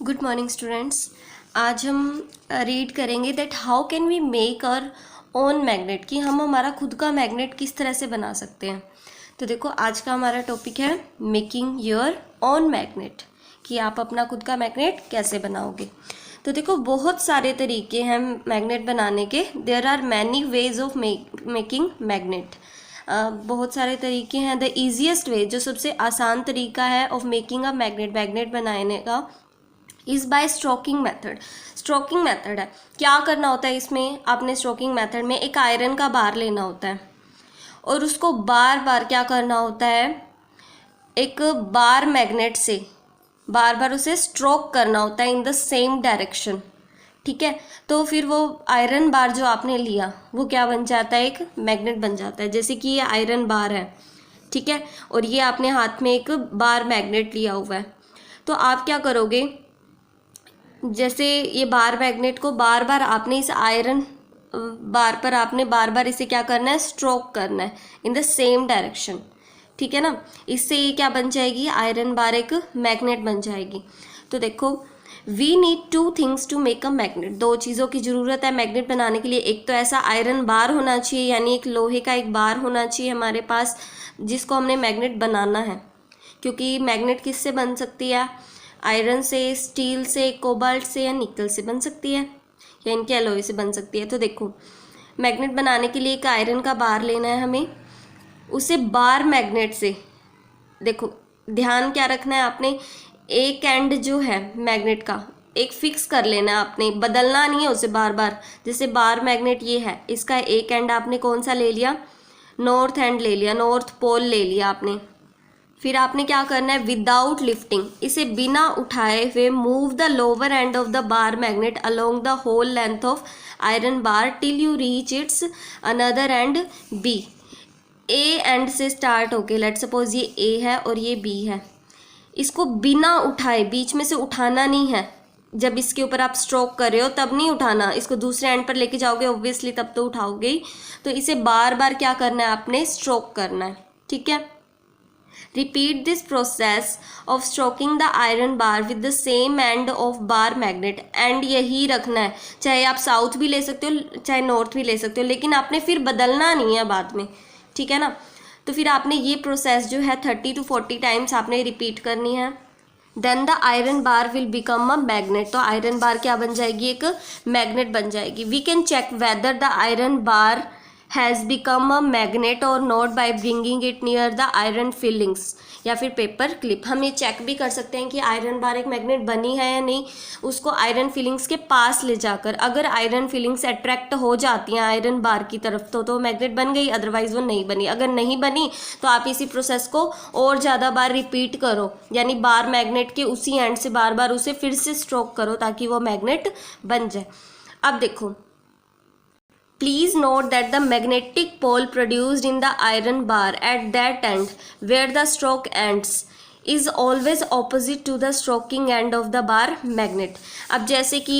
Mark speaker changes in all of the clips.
Speaker 1: Good morning students. आज हम read करेंगे that how can we make our own magnet, कि हम हमारा खुद का मैग्नेट किस तरह से बना सकते हैं। तो देखो, आज का हमारा टॉपिक है मेकिंग योर ओन मैग्नेट, कि आप अपना खुद का मैग्नेट कैसे बनाओगे। तो देखो, बहुत सारे तरीके हैं मैग्नेट बनाने के। There are many ways of making magnet. बहुत सारे तरीके हैं। द ईजीएस्ट वे, जो सबसे आसान तरीका है ऑफ मेकिंग अ मैग्नेट बनाने का, is by stroking method. Stroking method है। क्या करना होता है इसमें, आपने स्ट्रोकिंग मेथड में एक आयरन का बार लेना होता है और उसको बार बार क्या करना होता है, एक बार मैग्नेट से बार बार उसे स्ट्रोक करना होता है इन द सेम डायरेक्शन। ठीक है, तो फिर वो आयरन बार जो आपने लिया वो क्या बन जाता है, एक मैग्नेट बन जाता है। जैसे कि ये आयरन बार है, ठीक है, और ये आपने हाथ में एक बार मैग्नेट लिया हुआ है। तो आप क्या करोगे, जैसे ये बार मैग्नेट को बार बार आपने इस आयरन बार पर आपने बार बार इसे क्या करना है, स्ट्रोक करना है इन द सेम डायरेक्शन। ठीक है ना, इससे ये क्या बन जाएगी, आयरन बार एक मैग्नेट बन जाएगी। तो देखो, we need two things to make a magnet. दो चीज़ों की ज़रूरत है मैग्नेट बनाने के लिए। एक तो ऐसा आयरन बार होना चाहिए, यानी एक लोहे का एक बार होना चाहिए हमारे पास, जिसको हमने मैग्नेट बनाना है। क्योंकि मैग्नेट किससे बन सकती है, आयरन से, स्टील से, कोबाल्ट से या निकल से बन सकती है, या इनके एलॉय से बन सकती है। तो देखो, मैग्नेट बनाने के लिए एक आयरन का बार लेना है हमें, उसे बार मैग्नेट से, देखो ध्यान क्या रखना है आपने, एक एंड जो है मैग्नेट का एक फिक्स कर लेना है आपने, बदलना नहीं है उसे बार बार। जैसे बार मैग्नेट ये है, इसका एक एंड आपने कौन सा ले लिया, नॉर्थ एंड ले लिया, नॉर्थ पोल ले लिया आपने। फिर आपने क्या करना है, विदाउट लिफ्टिंग, इसे बिना उठाए हुए move the lower end of the bar magnet along the whole length of iron bar till you reach its another end B. A end से स्टार्ट होके, लेट सपोज ये ए है और ये बी है, इसको बिना उठाए, बीच में से उठाना नहीं है। जब इसके ऊपर आप स्ट्रोक कर रहे हो तब नहीं उठाना, इसको दूसरे एंड पर लेके जाओगे ऑब्वियसली, तब तो उठाओगे ही। तो इसे बार बार क्या करना है, आपने स्ट्रोक करना है। ठीक है, repeat this process of stroking the iron bar with the same end of bar magnet। And यही रखना है, चाहे आप साउथ भी ले सकते हो चाहे नॉर्थ भी ले सकते हो, लेकिन आपने फिर बदलना नहीं है बाद में। ठीक है ना, तो फिर आपने ये प्रोसेस जो है 30 to 40 टाइम्स आपने रिपीट करनी है। Then the iron bar will become a magnet. तो आयरन बार क्या बन जाएगी, एक मैग्नेट बन जाएगी। We can check whether the iron bar has become a magnet और not by bringing it near the iron filings या फिर पेपर क्लिप। हम ये चेक भी कर सकते हैं कि आयरन बार एक मैग्नेट बनी है या नहीं, उसको आयरन फिलिंग्स के पास ले जाकर। अगर आयरन फिलिंग्स अट्रैक्ट हो जाती हैं आयरन बार की तरफ तो मैग्नेट बन गई, अदरवाइज वो नहीं बनी। अगर नहीं बनी तो आप इसी प्रोसेस को और ज़्यादा बार रिपीट करो, यानी बार मैग्नेट के उसी एंड से बार बार उसे फिर से स्ट्रोक करो ताकि वो मैग्नेट बन जाए। अब देखो, please note that the magnetic pole produced in the iron bar at that end where the stroke ends is always opposite to the stroking end of the bar magnet। अब जैसे कि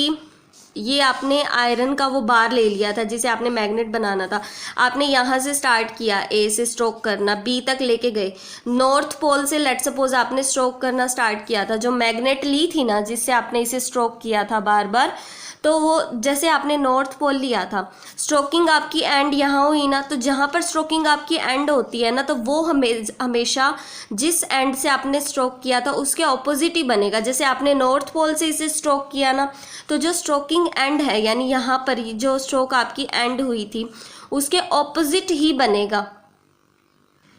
Speaker 1: ये आपने आयरन का वो बार ले लिया था जिसे आपने मैग्नेट बनाना था, आपने यहाँ से स्टार्ट किया, ए से स्ट्रोक करना, बी तक लेके गए, नॉर्थ पोल से लेट सपोज आपने स्ट्रोक करना स्टार्ट किया था, जो मैग्नेट ली थी ना जिससे आपने इसे स्ट्रोक किया था बार बार, तो वो जैसे आपने नॉर्थ पोल लिया था, स्ट्रोकिंग आपकी एंड यहाँ हुई ना, तो जहाँ पर स्ट्रोकिंग आपकी एंड होती है ना, तो वो हमेशा जिस एंड से आपने स्ट्रोक किया था उसके ऑपोजिट ही बनेगा। जैसे आपने नॉर्थ पोल से इसे स्ट्रोक किया ना, तो जो स्ट्रोकिंग एंड है, यानी यहाँ पर जो स्ट्रोक आपकी एंड हुई थी उसके ऑपोजिट ही बनेगा।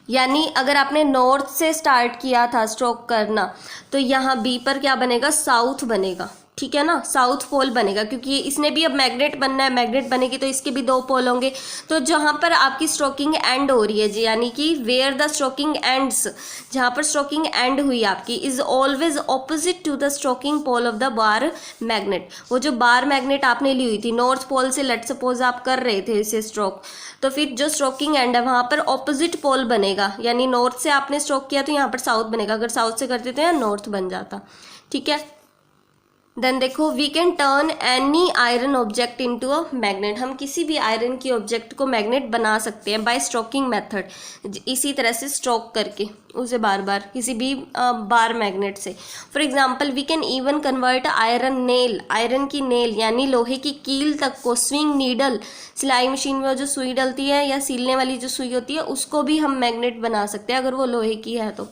Speaker 1: यानी अगर आपने नॉर्थ से स्टार्ट किया था स्ट्रोक करना, तो यहाँ बी पर क्या बनेगा, साउथ बनेगा। ठीक है ना, साउथ पोल बनेगा, क्योंकि इसने भी अब मैग्नेट बनना है, मैग्नेट बनेगी तो इसके भी दो पोल होंगे। तो जहाँ पर आपकी स्ट्रोकिंग एंड हो रही है जी, यानी कि वेयर द स्ट्रोकिंग एंड्स, जहाँ पर स्ट्रोकिंग एंड हुई आपकी, is always opposite to the stroking pole of the bar magnet. वो जो बार मैग्नेट आपने ली हुई थी नॉर्थ पोल से, लेट सपोज आप कर रहे थे इसे स्ट्रोक, तो फिर जो स्ट्रोकिंग एंड है वहाँ पर ऑपोजिट पोल बनेगा, यानी नॉर्थ से आपने स्ट्रोक किया तो यहाँ पर साउथ बनेगा, अगर साउथ से करते तो यहाँ नॉर्थ बन जाता। ठीक है, देन देखो, we can turn any iron object into a magnet, हम किसी भी आयरन की ऑब्जेक्ट को मैग्नेट बना सकते हैं बाय स्ट्रोकिंग मेथड, इसी तरह से स्ट्रोक करके उसे बार बार किसी भी बार मैग्नेट से। For example we can even convert iron nail, iron की नेल यानी लोहे की कील तक को स्विंग नीडल, सिलाई मशीन में जो सुई डलती है या सीलने वाली जो सुई होती है उसको भी हम मैग्नेट बना सकते हैं अगर वो लोहे की है तो।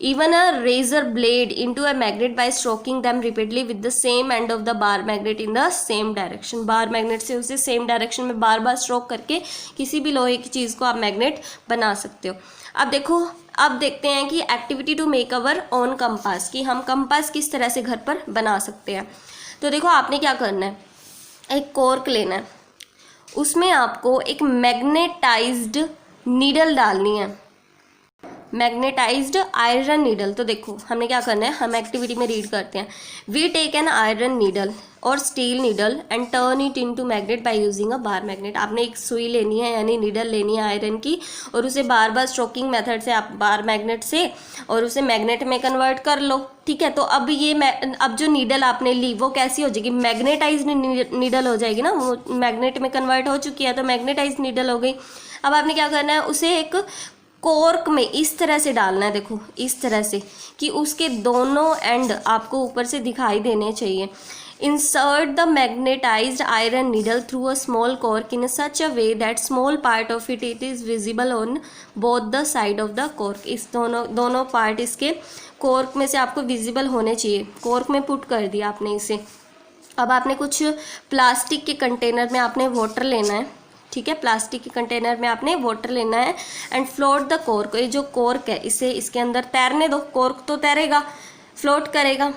Speaker 1: Even a razor blade into a magnet by stroking them repeatedly with the same end of the bar magnet in the same direction, bar magnet से उसे सेम डायरेक्शन में बार बार स्ट्रोक करके किसी भी लोहे की चीज़ को आप मैग्नेट बना सकते हो। अब देखो, अब देखते हैं कि activity to make our own compass, कि हम कंपास किस तरह से घर पर बना सकते हैं। तो देखो, आपने क्या करना है, एक कॉर्क लेना है, उसमें आपको एक मैग्नेटाइज्ड नीडल डालनी है, मैग्नेटाइज्ड आयरन नीडल। तो देखो हमने क्या करना है, हम एक्टिविटी में रीड करते हैं, we take an iron needle और steel needle and turn it into magnet by using a bar magnet. आपने एक सुई लेनी है यानी नीडल लेनी है आयरन की, और उसे बार बार स्ट्रोकिंग मेथड से आप बार मैग्नेट से और उसे मैग्नेट में कन्वर्ट कर लो। ठीक है, तो अब अब जो नीडल आपने ली वो कैसी हो जाएगी, मैग्नेटाइज्ड नीडल हो जाएगी ना, वो मैग्नेट में कन्वर्ट हो चुकी है तो मैग्नेटाइज्ड नीडल हो गई। अब आपने क्या करना है, उसे एक कॉर्क में इस तरह से डालना है, देखो इस तरह से कि उसके दोनों एंड आपको ऊपर से दिखाई देने चाहिए। Insert the magnetised iron needle through a small cork in such a way that small part of it is visible on both the side of the cork. इस दोनों पार्ट इसके कॉर्क में से आपको विजिबल होने चाहिए। कॉर्क में put कर दिया आपने इसे। अब आपने कुछ प्लास्टिक के कंटेनर में आपने वाटर लेना है, ठीक है, प्लास्टिक के कंटेनर में आपने वाटर लेना है एंड फ्लोट द कॉर्क। ये जो कॉर्क है इसे इसके अंदर तैरने दो, कॉर्क तो तैरेगा, फ्लोट करेगा।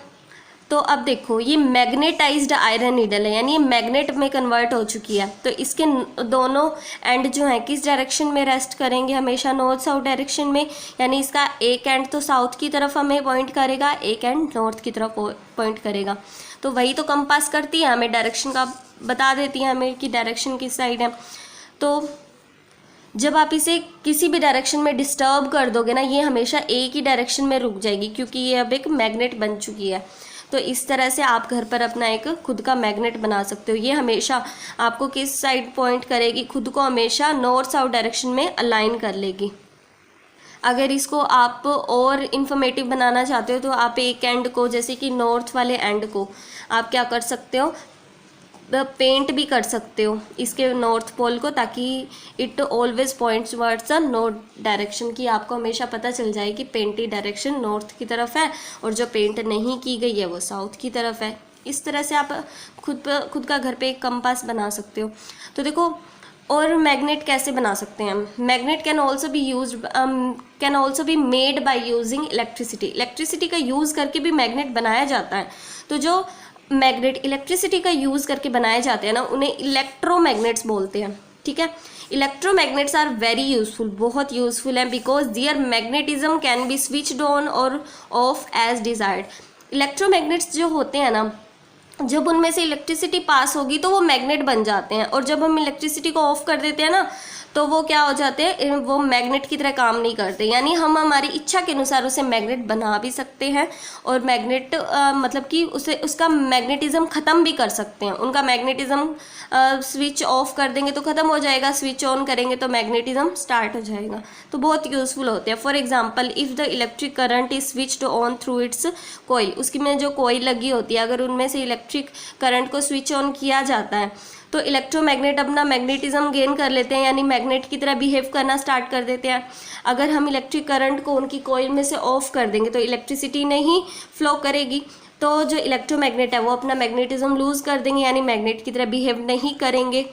Speaker 1: तो अब देखो ये मैग्नेटाइज्ड आयरन नीडल है यानी ये मैग्नेट में कन्वर्ट हो चुकी है, तो इसके दोनों एंड जो है किस डायरेक्शन में रेस्ट करेंगे, हमेशा नॉर्थ साउथ डायरेक्शन में, यानी इसका एक एंड तो साउथ की तरफ हमें पॉइंट करेगा, एक एंड नॉर्थ की तरफ पॉइंट करेगा। तो वही तो कंपास करती है, हमें डायरेक्शन का बता देती है हमें कि डायरेक्शन किस साइड है। तो जब आप इसे किसी भी डायरेक्शन में डिस्टर्ब कर दोगे ना, ये हमेशा एक ही डायरेक्शन में रुक जाएगी क्योंकि ये अब एक मैग्नेट बन चुकी है। तो इस तरह से आप घर पर अपना एक खुद का मैग्नेट बना सकते हो। ये हमेशा आपको किस साइड पॉइंट करेगी, खुद को हमेशा नॉर्थ साउथ डायरेक्शन में अलाइन कर लेगी। अगर इसको आप और इन्फॉर्मेटिव बनाना चाहते हो तो आप एक एंड को, जैसे कि नॉर्थ वाले एंड को आप क्या कर सकते हो, पेंट भी कर सकते हो इसके नॉर्थ पोल को, ताकि it always points words the north direction, की आपको हमेशा पता चल जाए कि पेंटेड डायरेक्शन नॉर्थ की तरफ है और जो पेंट नहीं की गई है वो साउथ की तरफ है। इस तरह से आप खुद का घर पे एक कंपास बना सकते हो। तो देखो, और मैग्नेट कैसे बना सकते हैं हम, magnet can also be made by using electricity. Electricity का यूज़ करके भी मैग्नेट बनाया जाता है। तो जो मैग्नेट इलेक्ट्रिसिटी का यूज़ करके बनाए जाते हैं ना, उन्हें इलेक्ट्रोमैग्नेट्स बोलते हैं। ठीक है, इलेक्ट्रोमैग्नेट्स आर वेरी यूजफुल, बहुत यूजफुल हैं, because their magnetism can be switched on और ऑफ एज डिजायर्ड। इलेक्ट्रोमैग्नेट्स जो होते हैं ना, जब उनमें से इलेक्ट्रिसिटी पास होगी तो वो मैग्नेट बन जाते हैं, और जब हम इलेक्ट्रिसिटी को ऑफ कर देते हैं ना तो वो क्या हो जाते हैं, वो मैग्नेट की तरह काम नहीं करते। यानी हम हमारी इच्छा के अनुसार उसे मैग्नेट बना भी सकते हैं और मैग्नेट मतलब कि उसे उसका मैग्नेटिज्म ख़त्म भी कर सकते हैं। उनका मैग्नेटिज्म स्विच ऑफ कर देंगे तो ख़त्म हो जाएगा, स्विच ऑन करेंगे तो मैग्नेटिज्म स्टार्ट हो जाएगा। तो बहुत यूज़फुल होते हैं। For example, if the electric current is switched on through its coil, उसकी में जो कोयल लगी होती है, अगर उनमें से इलेक्ट्रिक करंट को स्विच ऑन किया जाता है तो इलेक्ट्रोमैग्नेट अपना मैग्नेटिज्म गेन कर लेते हैं, यानी मैग्नेट की तरह बिहेव करना स्टार्ट कर देते हैं। अगर हम इलेक्ट्रिक करंट को उनकी कॉइल में से ऑफ कर देंगे तो इलेक्ट्रिसिटी नहीं फ्लो करेगी, तो जो इलेक्ट्रोमैग्नेट है वो अपना मैग्नेटिज्म लूज़ कर देंगे, यानी मैग्नेट की तरह बिहेव नहीं करेंगे।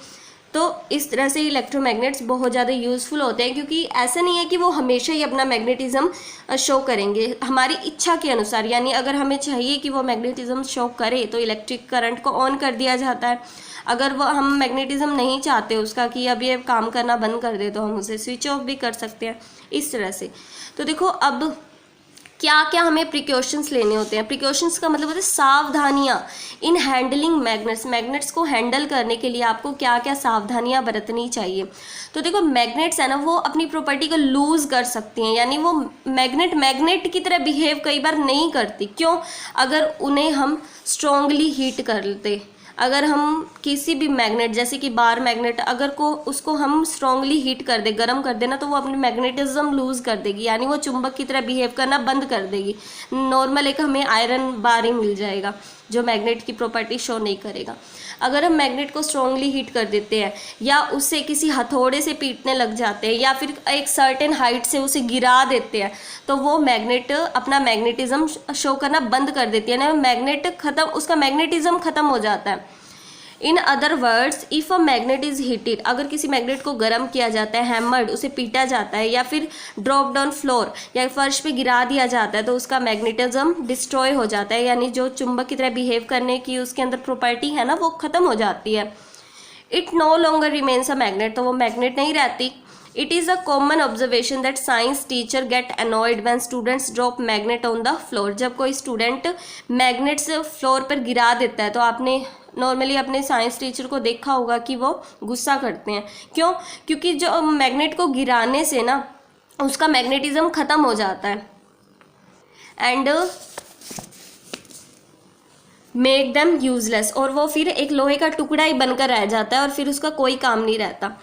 Speaker 1: तो इस तरह से इलेक्ट्रोमैग्नेट्स बहुत ज़्यादा यूज़फुल होते हैं, क्योंकि ऐसा नहीं है कि वो हमेशा ही अपना मैग्नेटिज्म शो करेंगे, हमारी इच्छा के अनुसार। यानी अगर हमें चाहिए कि वो मैग्नेटिज्म शो करे तो इलेक्ट्रिक करंट को ऑन कर दिया जाता है। अगर वो हम मैग्नेटिज्म नहीं चाहते उसका कि अब ये काम करना बंद कर दे, तो हम उसे स्विच ऑफ भी कर सकते हैं इस तरह से। तो देखो, अब क्या क्या हमें प्रिकॉशंस लेने होते हैं। प्रिकॉशंस का मतलब होता है सावधानियाँ इन हैंडलिंग मैग्नेट्स। मैग्नेट्स को हैंडल करने के लिए आपको क्या क्या सावधानियाँ बरतनी चाहिए। तो देखो मैग्नेट्स है ना, वो अपनी प्रॉपर्टी को लूज़ कर सकती हैं, यानी वो मैग्नेट की तरह बिहेव कई बार नहीं करती। क्यों? अगर उन्हें हम स्ट्रॉन्गली हीट कर लेते, अगर हम किसी भी मैग्नेट जैसे कि बार मैग्नेट अगर उसको हम स्ट्रांगली हीट कर दे, गर्म कर देना, तो वो अपनी मैग्नेटिज्म लूज़ कर देगी, यानी वो चुंबक की तरह बिहेव करना बंद कर देगी। नॉर्मल एक हमें आयरन बार ही मिल जाएगा जो मैग्नेट की प्रॉपर्टी शो नहीं करेगा। अगर हम मैग्नेट को स्ट्रांगली हीट कर देते हैं या उससे किसी हथौड़े से पीटने लग जाते हैं या फिर एक सर्टेन हाइट से उसे गिरा देते हैं, तो वो मैग्नेट अपना मैग्नेटिज्म शो करना बंद कर देती है ना, मैग्नेट खत्म, उसका मैग्नेटिज्म खत्म हो जाता है। In other words, if a magnet is heated, अगर किसी मैग्नेट को गर्म किया जाता है, हैमर्ड, उसे पीटा जाता है या फिर ड्रॉप डाउन फ्लोर या फर्श पे गिरा दिया जाता है, तो उसका मैग्नेटिज्म डिस्ट्रॉय हो जाता है, यानी जो चुंबक की तरह बिहेव करने की उसके अंदर प्रॉपर्टी है ना, वो खत्म हो जाती है। It no longer remains a magnet, तो वो मैग्नेट नहीं रहती। It is a common observation that science teacher get annoyed when students drop magnet on the floor. जब कोई स्टूडेंट मैग्नेट्स फ्लोर पर गिरा देता है तो आपने नॉर्मली अपने साइंस टीचर को देखा होगा कि वो गुस्सा करते हैं। क्यों? क्योंकि जो मैग्नेट को गिराने से ना उसका मैग्नेटिज्म ख़त्म हो जाता है एंड मेक देम यूजलेस, और वो फिर एक लोहे का टुकड़ा ही बनकर रह जाता है और फिर उसका कोई काम नहीं रहता।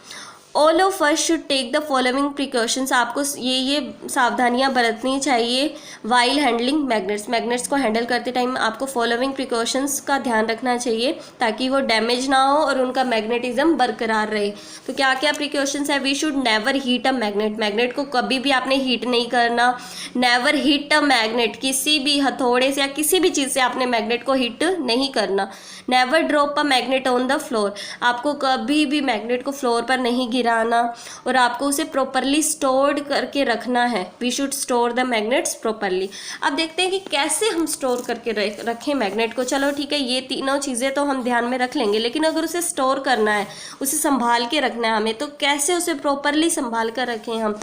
Speaker 1: All of us should take the following precautions, आपको ये सावधानियां बरतनी चाहिए वाइल हैंडलिंग मैग्नेट्स। मैग्नेट्स को हैंडल करते टाइम आपको फॉलोइंग प्रिकॉशंस का ध्यान रखना चाहिए ताकि वो डैमेज ना हो और उनका मैग्नेटिज्म बरकरार रहे। तो क्या क्या प्रिकॉशंस है? We should never heat a magnet, magnet को कभी भी आपने हीट नहीं करना। नेवर हीट अ मैग्नेट, किसी भी हथौड़े से या किसी भी चीज़ से आपने मैग्नेट को हीट नहीं करना। Never drop a magnet on the floor, आपको कभी भी मैग्नेट को फ्लोर पर नहीं गिराना और आपको उसे प्रॉपरली स्टोर्ड करके रखना है। We should store the magnets properly. अब देखते हैं कि कैसे हम स्टोर करके रखें मैग्नेट को। चलो ठीक है, ये तीनों चीज़ें तो हम ध्यान में रख लेंगे, लेकिन अगर उसे स्टोर करना है, उसे संभाल के रखना है हमें, तो कैसे उसे प्रॉपरली संभाल कर रखें हम?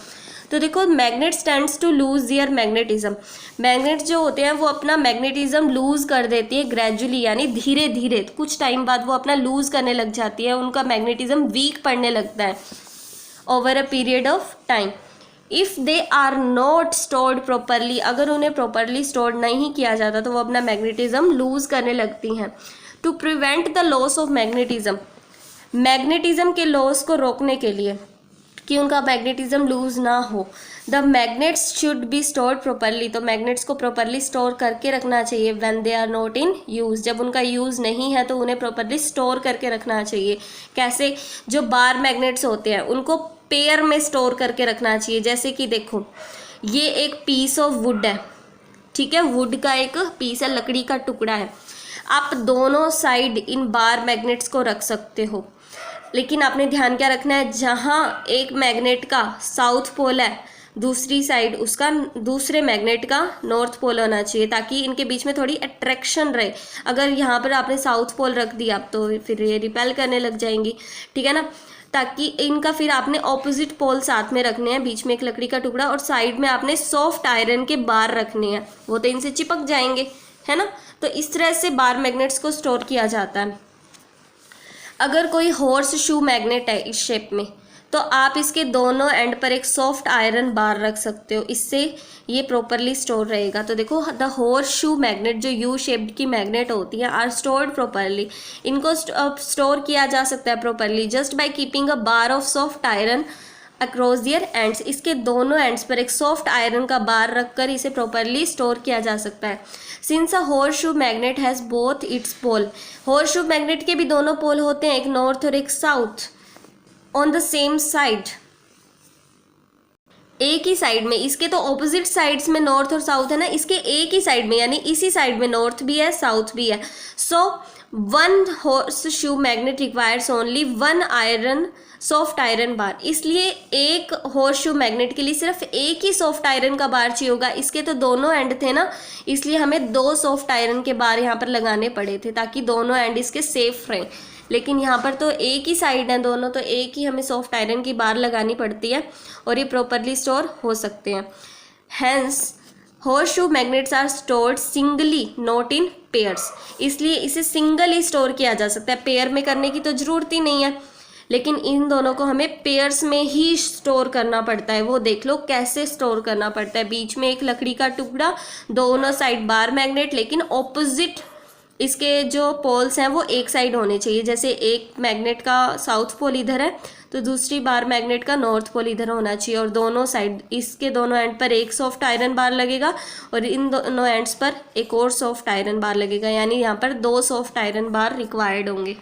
Speaker 1: तो देखो, magnets tends to lose their magnetism, magnets जो होते हैं वो अपना मैग्नेटिज्म लूज कर देती है ग्रेजुअली, यानी धीरे धीरे, कुछ टाइम बाद वो अपना लूज करने लग जाती है, उनका मैग्नेटिज्म वीक पड़ने लगता है over a period of time. If they are not stored properly, अगर उन्हें प्रॉपरली स्टोर्ड नहीं किया जाता तो वो अपना मैग्नेटिज्म लूज करने लगती हैं। To prevent the loss of magnetism, magnetism के लॉस को रोकने के लिए कि उनका मैग्नेटिज्म लूज ना हो, the magnets should be stored properly, तो मैग्नेट्स को प्रॉपरली स्टोर करके रखना चाहिए। When they are not in use, जब उनका यूज़ नहीं है तो उन्हें प्रॉपरली स्टोर करके रखना चाहिए। कैसे? जो बार मैग्नेट्स होते हैं उनको पेयर में स्टोर करके रखना चाहिए। जैसे कि देखो, ये एक पीस ऑफ वुड है, ठीक है, वुड का एक पीस है, लकड़ी का टुकड़ा है। आप दोनों साइड इन बार मैग्नेट्स को रख सकते हो, लेकिन आपने ध्यान क्या रखना है, जहाँ एक मैग्नेट का साउथ पोल है दूसरी साइड उसका दूसरे मैग्नेट का नॉर्थ पोल होना चाहिए, ताकि इनके बीच में थोड़ी अट्रैक्शन रहे। अगर यहाँ पर आपने साउथ पोल रख दिया तो फिर ये रिपेल करने लग जाएंगी, ठीक है ना। ताकि इनका फिर आपने ऑपोजिट पोल साथ में रखने हैं, बीच में एक लकड़ी का टुकड़ा और साइड में आपने सॉफ्ट आयरन के बार रखने हैं, वो तो इनसे चिपक जाएंगे, है ना। तो इस तरह से बार मैग्नेट्स को स्टोर किया जाता है। अगर कोई हॉर्स शू मैग्नेट है इस शेप में, तो आप इसके दोनों एंड पर एक सॉफ्ट आयरन बार रख सकते हो, इससे ये प्रॉपरली स्टोर रहेगा। तो देखो, द हॉर्स शू मैग्नेट, जो यू शेप्ड की मैग्नेट होती है, आर स्टोर्ड प्रॉपरली, इनको स्टोर किया जा सकता है properly just by keeping a bar of soft iron across their ends, इसके दोनों एंड्स पर एक सॉफ्ट आयरन का बार रखकर इसे प्रॉपरली स्टोर किया जा सकता है। Since a horseshoe magnet has both its pole, horseshoe magnet के भी दोनों पोल होते हैं, एक नॉर्थ और एक south, on the same side, एक ही साइड में। इसके तो ऑपोजिट साइड्स में नॉर्थ और साउथ है ना, इसके एक ही साइड में, यानी इसी साइड में नॉर्थ भी है साउथ भी है। So one horseshoe magnet requires only one iron soft iron bar, इसलिए एक हॉर्सशू मैग्नेट के लिए सिर्फ एक ही सॉफ्ट आयरन का बार चाहिए होगा। इसके तो दोनों एंड थे ना, इसलिए हमें दो सॉफ्ट आयरन के बार यहाँ पर लगाने पड़े थे ताकि दोनों एंड इसके सेफ रहें। लेकिन यहाँ पर तो एक ही साइड है दोनों, तो एक ही हमें सॉफ्ट आयरन की बार लगानी पड़ती है और ये प्रॉपरली स्टोर हो सकते हैं। Hence horseshoe magnets are stored singly not in pairs, इसलिए इसे सिंगल ही स्टोर किया जा सकता है, पेयर में करने की तो ज़रूरत ही नहीं है, लेकिन इन दोनों को हमें पेयर्स में ही स्टोर करना पड़ता है। वो देख लो कैसे स्टोर करना पड़ता है, बीच में एक लकड़ी का टुकड़ा, दोनों साइड बार मैग्नेट, लेकिन ऑपोजिट इसके जो पोल्स हैं वो एक साइड होने चाहिए। जैसे एक मैग्नेट का साउथ पोल इधर है तो दूसरी बार मैग्नेट का नॉर्थ पोल इधर होना चाहिए, और दोनों साइड इसके दोनों एंड पर एक सॉफ्ट आयरन बार लगेगा और इन दोनों एंड्स पर एक और सॉफ्ट आयरन बार लगेगा, यानी यहाँ पर 2 सॉफ्ट आयरन बार रिक्वायर्ड होंगे।